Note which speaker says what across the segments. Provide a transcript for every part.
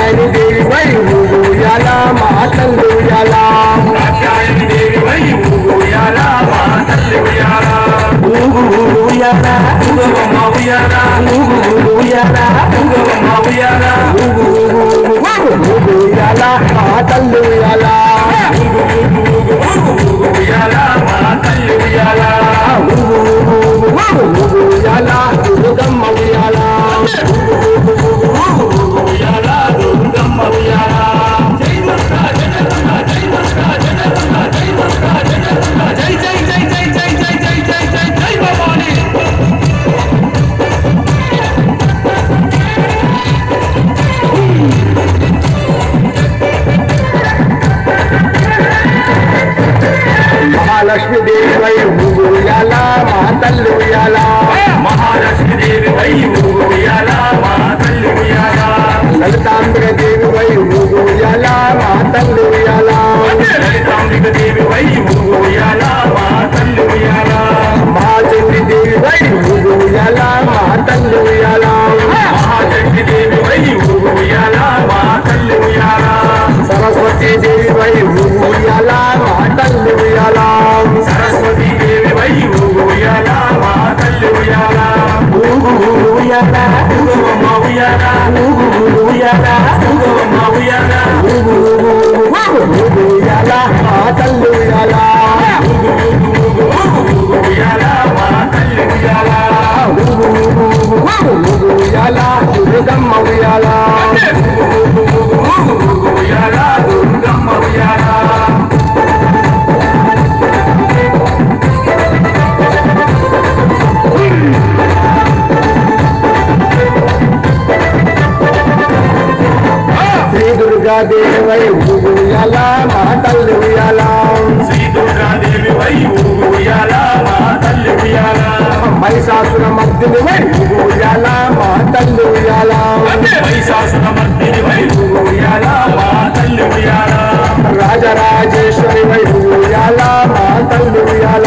Speaker 1: కాత్యాయని దేవి why ఊగుయాల మా తల్లి ఉయ్యాల కాత్యాయని దేవి వై ఊగుయాల మా తల్లి ఉయ్యాల ఊగుయాల ఊగమ్మ ఉయ్యాల ఊగుయాల ఊగమ్మ ఉయ్యాల ఊగుయాల మా తల్లి ఉయ్యాల ఊగుయాల మా తల్లి ఉయ్యాల ఊగుయాల దుర్గమ్మ ఉయ్యాల ఊగుయాల దుర్గమ్మ ఉయ్యాల జై దుర్గా జై దుర్గా జై దుర్గా జై దుర్గా జై దుర్గా జై దుర్గా జై జై జై జై జై జై జై జై జై జై భవాని महालक्ष्मी देवी वै ऊगुयाला मा तल्ली उయ్యాల महालक्ष्मी देवी वै ऊगुयाला मा तल्ली उయ్యాల ललितांबिका देवी वै ऊगुयाला मा तल्ली उయ్యాల ललितांबिका देवी वै ऊगुयाला मा तल्ली उయ్యాల महाचंडी देवी वै ऊगुयाला मा तल्ली उయ్యాల महाचंडी देवी वै ऊगुयाला मा तल्ली उయ్యాల सरस्वती देवी वै ऊगुयाला मा तल्ली उయ్యాల सरस्वती देवी वै ऊगुयाला मा तल्ली उయ్యాల ఊగుయాల ఊగమ్మ ఉయ్యాల ఊగుయాల ఊగమ్మ ఉయ్యాల ఊగుయాల మా తల్లి ఉయ్యాల ఊగుయాల మా తల్లి ఉయ్యాల ఊగుయాల దుర్గమ్మ ఉయ్యాల ఊగుయాల దుర్గమ్మ ఉయ్యాల శ్రీ దుర్గా దేవి వై ఊగుయాల మా తల్లి ఉయ్యాల శ్రీ దుర్గా దేవి వై ఊగుయాల మా తల్లి ఉయ్యాల మహిషాసుర మర్దిని వై ఊగుయాల మా తల్లి ఉయ్యాల మహిషాసుర మర్దిని వై ఊగుయాల మా తల్లి ఉయ్యాల రాజరాజేశ్వరి వై ఊగుయాల మా తల్లి ఉయ్యాల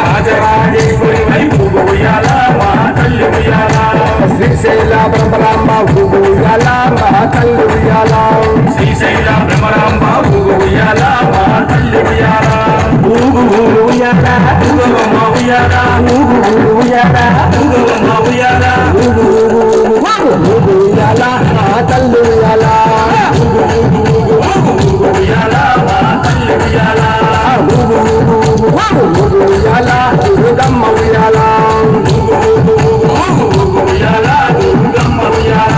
Speaker 1: రాజరాజేశ్వరి వై ఊగుయాల మా తల్లి ఉయ్యాల శ్రీశైల బ్రహ్మరాంబ ఊగుయాల మా తల్లి ఉయ్యాల శ్రీశైల బ్రహ్మరాంబ ఊగుయాల మా తల్లి ఉయ్యాల ఊగుయాల ఊగమ్మ ఉయ్యాల ఊగుయాల ఊగమ్మ ఉయ్యాల ఊగుయాల మా తల్లి ఉయ్యాల ఊగుయాల మా తల్లి ఉయ్యాల ఊగుయాల దుర్గమ్మ ఉయ్యాల ఊగుయాల దుర్గమ్మ ఉయ్యాల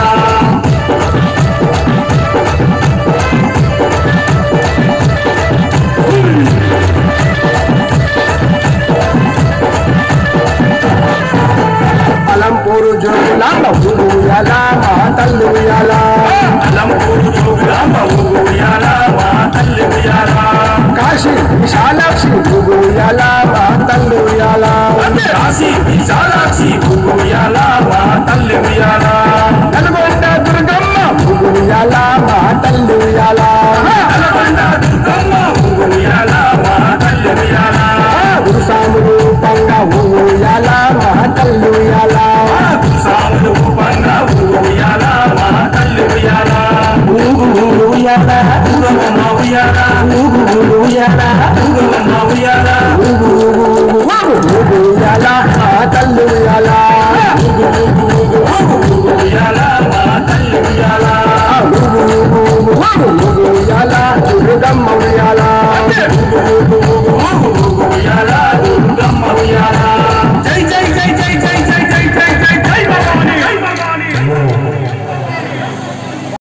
Speaker 1: అలంపూరు జోగులాంబ ఊగుయాల మా తల్లి ఉయ్యాల అలంపూరు జోగులాంబ ఊగుయాల మా తల్లి ఉయ్యాల కాశీ విశాలాక్షి ఊగుయాల మా తల్లి ఉయ్యాల కాశీ విశాలాక్షి ఊగుయాల మా తల్లి ఉయ్యాల నల్గొండ దుర్గమ్మ ఊగుయాల మా తల్లి ఉయ్యాల నల్గొండ దుర్గమ్మ ఊగుయాల మా తల్లి ఉయ్యాల గురుసాములు పంగ ఊగుయాల మా తల్లి ఉయ్యాల